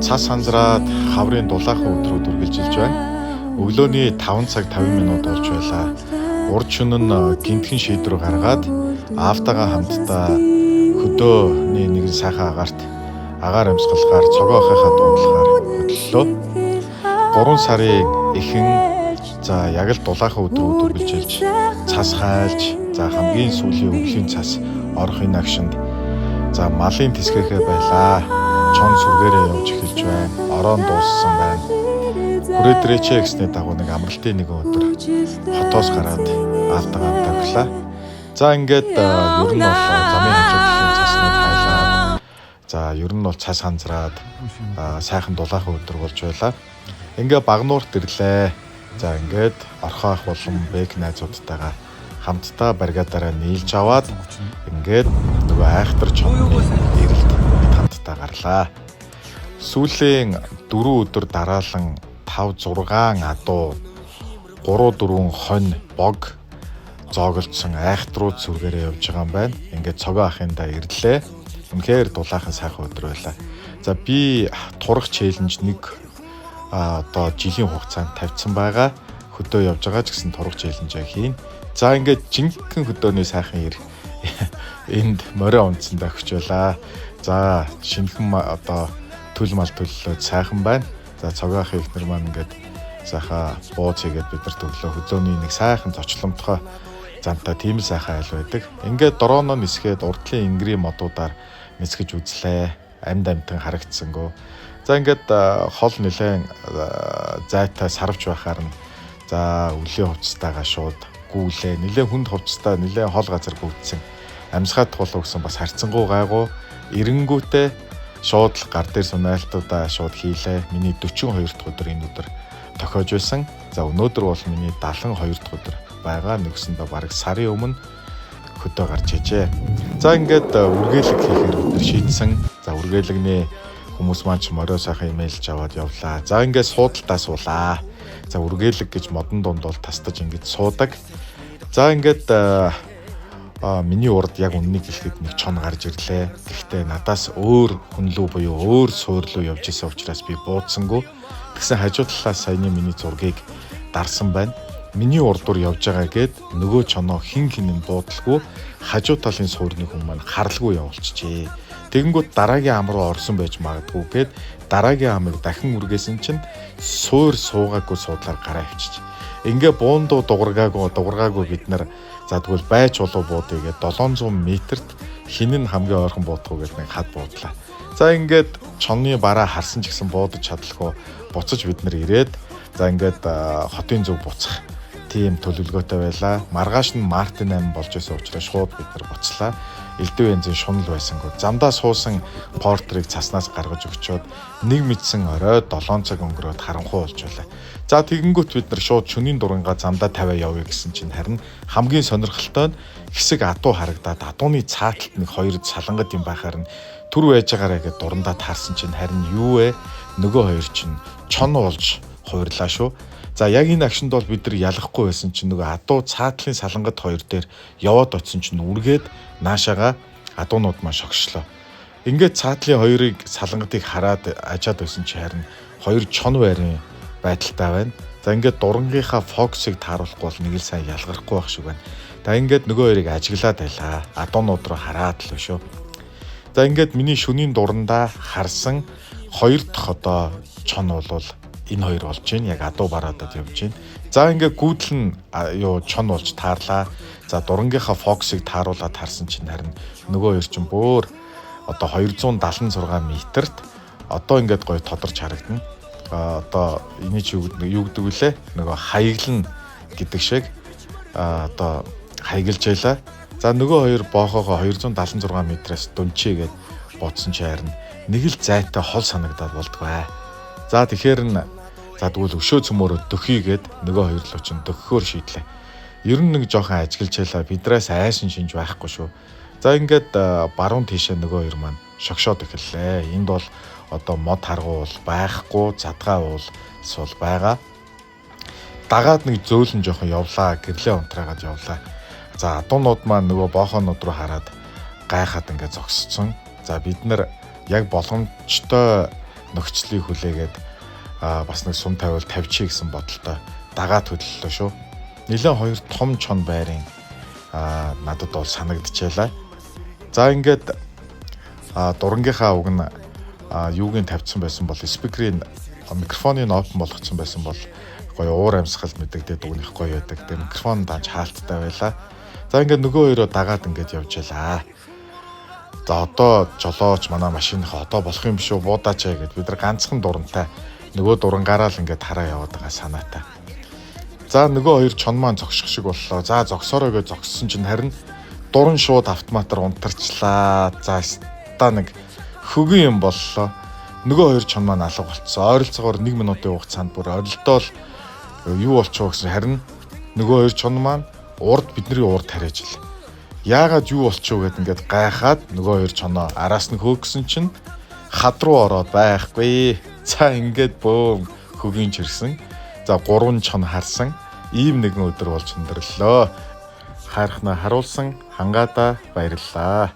Цас сандраад хаврын дулаахан өдрүүд үргэлжилж байна. Өглөөний 5 цаг 50 минут болж байлаа. Урд шөнө нь гинтхэн шийдвэр гаргаад аавтайгаа хамтдаа хөдөөний нэгэн сайхан агаар амьсгалахаар цогоо ахыхаа дуудлагаар хөдлөлөө. 3 сарын эхэн яг л дулаахан өдрүүд үргэлжилж цас хайлж хамгийн сүүлийн өвлийн цас орохын агшинд малын тэсгэхээ байлаа. Чон сүргээрээ явж эхэлж байна. Ороон дууссан байна. Хүрээтрээчээ гэсний дагуу нэг амралтын нэгэн өдөр хотоос гараад аавтайгаа тавглаа. Ингээд ер нь бол замын хажуудлын цаснууд хайлаа. Ер нь бол цас ханзраад сайхан дулаахан өдөр болж байлаа. Багнуурт ирлээ. Ингээд орхоох болон бэк найзуудтайгаа хамтдаа баригадаараа нийлж аваад нөгөө айхтар чонны ирэлд хамтдаа гарлаа. Сүүлийн 4 өдөр дараалан 5-6 адуу 3-4 хонь бог зоогөлдсөн айхтрууд сүргээрээ явж байгаа юм байна. Цогоо ахындаа ирлээ. Үнэхээр дулаахан сайхан өдөр байлаа. Би турах челленж нэг жилийн хугацаанд тавьсан байгаа. Хөдөө явж байгаа ч гэсэн турах челленжээ хийн. Жинхэнэ хөдөөний сайхан ир энд морио унтсандаа өгч байлаа. Шинэхэн төл мал төллөөд сайхан байна. Цогоо ахын ихнэр маань сайхан бууз хийгээд бидэрт өглөө хөдөөний нэг сайхан зочломтгой зантай тийм л сайхан айл байдаг. Дорооно нисгээд урдлын ингрийн модуудаар нисгэж үзлээ. Амьтан харагдсангүй. Хол нэлээд зайтай сарвч байхаар нь өлийн хувцастайгаа шууд гүүлээ. Нэлээд хүнд хувцастай нэлээд хол газар гүйдсэн. Амьсгаад туулаа гэсэн бас харцсангуу гайгүй. Эренгүүтээ шууд л гар дээр сунаалтуудаа шууд хийлээ. Миний 42 дахь өдөр энэ өдөр тохиож байсан. Өнөөдөр бол миний 72 дахь өдөр байгаа. Нэгсэндээ бараг сарын өмнө хөдөө гарч ижээ. Үргэлэг хийхээр өдөр шийдсэн. Үргэлэгний хүмүүс маань ч морио сайхан имэйлж аваад явлаа. Суудалтаа суулаа. Үргэлэг гэж модон дунд бол тастаж суудаг. Миний урд яг үннийг хэлэхэд нэг чон гарч ирлээ. Гэхдээ надаас өөр хүнлүү буюу өөр суур руу явж исэн учраас би буудсангүй. Тэгсэн хажуу талаас саяны миний зургийг дарсан байна. Миний урдуур явж байгаа гээд нөгөө чоноо хин нь буудалгүй хажуу талын суурны хүн маань харалгүй явуулчихжээ. Тэгэнгүүт дараагийн ам руу орсон байж магадгүй гээд дараагийн амыг дахин үргээсэн чинь суур суугаагүй суудлаар гараа авчиж. Буундуу дугаргаагүй бид нар тэгвэл байж болов буудъя гээд 700 метрт хин нь хамгийн ойрхон буудахгүй гээд нэг хад буудлаа. Чонны бараа харсан ч гэсэн буудаж чадлаггүй буцаж бид нар ирээд хотын зүг буцах тийм төлөвлөгөөтэй байлаа. Маргааш нь Мартин 8 болж байсан учраас шууд бид нар буцлаа. Элдв янзын шунал байсангүй. Замдаа суусан портрийг цаснаас гаргаж өгчөөд нэг мэдсэн орой 7 цаг өнгөрөөд харанхуй болж байлаа. Тэгэнгүүт бид нар шууд шөнийн дурангаа замдаа тавиа явъя гэсэн чинь харин хамгийн сонирхолтой нь хэсэг адуу харагдаад адууны цааталт нэг 2 салангад юм байхаар нь түр байж байгаарэ гэд дурандаа таарсан чинь харин юу вэ? Нөгөө хоёр чинь чон болж хувирлаа шүү. Яг энэ агшинд бол бид нар ялахгүй байсан чинь нөгөө адуу цаатлын салангад хоёр дээр яваад очсон чинь үргээд наашаага адуунууд маань шогшлоо. Цаатлын хоёрыг салангадыг хараад ажаад байсан чинь харин хоёр чон байрын байдалтай байна. Дурангийнхаа фокусыг тааруулахгүй бол нэг л сайн ялгархгүй байх шиг байна. Нөгөө хоёрыг ажиглаад байлаа. Адуунууд руу хараад л шүү. Миний шөнийн дурандаа харсан хоёр дахь чон бол энэ хоёр болж байна. Яг адуу бараадад явж байна. Гүйдэл нь чон болж таарлаа. Дурангийнхаа фокусыг тааруулаад харсан чинь харин нөгөө хоёр чинь бүр 276 метрт гой тодорч харагдана. Энэ чи юу гэдэг вүлээ? Нөгөө хаяглан гэдэг шиг хаяглж байлаа. Нөгөө хоёр боохоогоо 276 метрээс дүнчээгээд бодсон чи харин нэг л зайтай хол санагдаад болдгоо. Тэгэхээр тэгвэл өшөө цөмөөрөө дөхийгээд нөгөө хоёр л чинь дөхөхөөр шийдлээ. Ер нь нэг жоохон ажиглж байлаа. Бидрээс айсан шинж байхгүй шүү. Баруун тийшээ нөгөө хоёр маань шогшоод эхэллээ. Энд бол мод харгуул байхгүй, задгаа уул сул байгаа. Дагаад нэг зөөлөн жоохон явлаа, гэрлээ унтраагаад явлаа. Адуунууд маань нөгөө боохонууд руу хараад гайхаад зогсцсон. Бид нар яг боломжтой нөхцөлийг хүлээгээд бас нэг сум тавиул тавьчих гэсэн бодолтой дагаад хөдлөлөө шүү. Нилээн хоёр том чон байрын надад бол санагдчихлаа. За ингээд дурангийнхаа уг нь юугийн тавьсан байсан бол спикерийн микрофоныг опен болгоцсон байсан бол гоё уур амьсгал мэдэгдээд үгнийх гоё байдаг. Тэгээ микрофон дааж хаалттай байлаа. За ингээд нөгөө хоёроо дагаад ингээд явж ялаа. За одоо жолооч манай машиныхаа одоо болох юм биш үү буудаач гэд бид нар ганцхан дурантай нөгөө дурангаараа л ингээд хараа яваад байгаа санаатай. За нөгөө хоёр чон маань зогсох шиг боллоо. За зогсоороо гэж зогссон чинь харин дуран шууд автоматар унтарчлаа. За ста нэг хөгийн юм боллоо. Нөгөө хоёр чон маань алга болцсон. Ойролцоогоор 1 минутын хугацаанд бүр орилдоол юу болчихоо гэсэн харин нөгөө хоёр чон маань урд бидний урд тариаж ил. Яагаад юу болчихоо гэд ингээд гайхаад нөгөө хоёр чоноо араас нь хөөгсөн чинь хад руу ороод байхгүй. За ингээд бөөм хөгийн чирсэн. За 3 чон харсан. Ийм нэгэн өдөр болж өндөрлөө. Хайрхнаа харуулсан хангаада баярлалаа.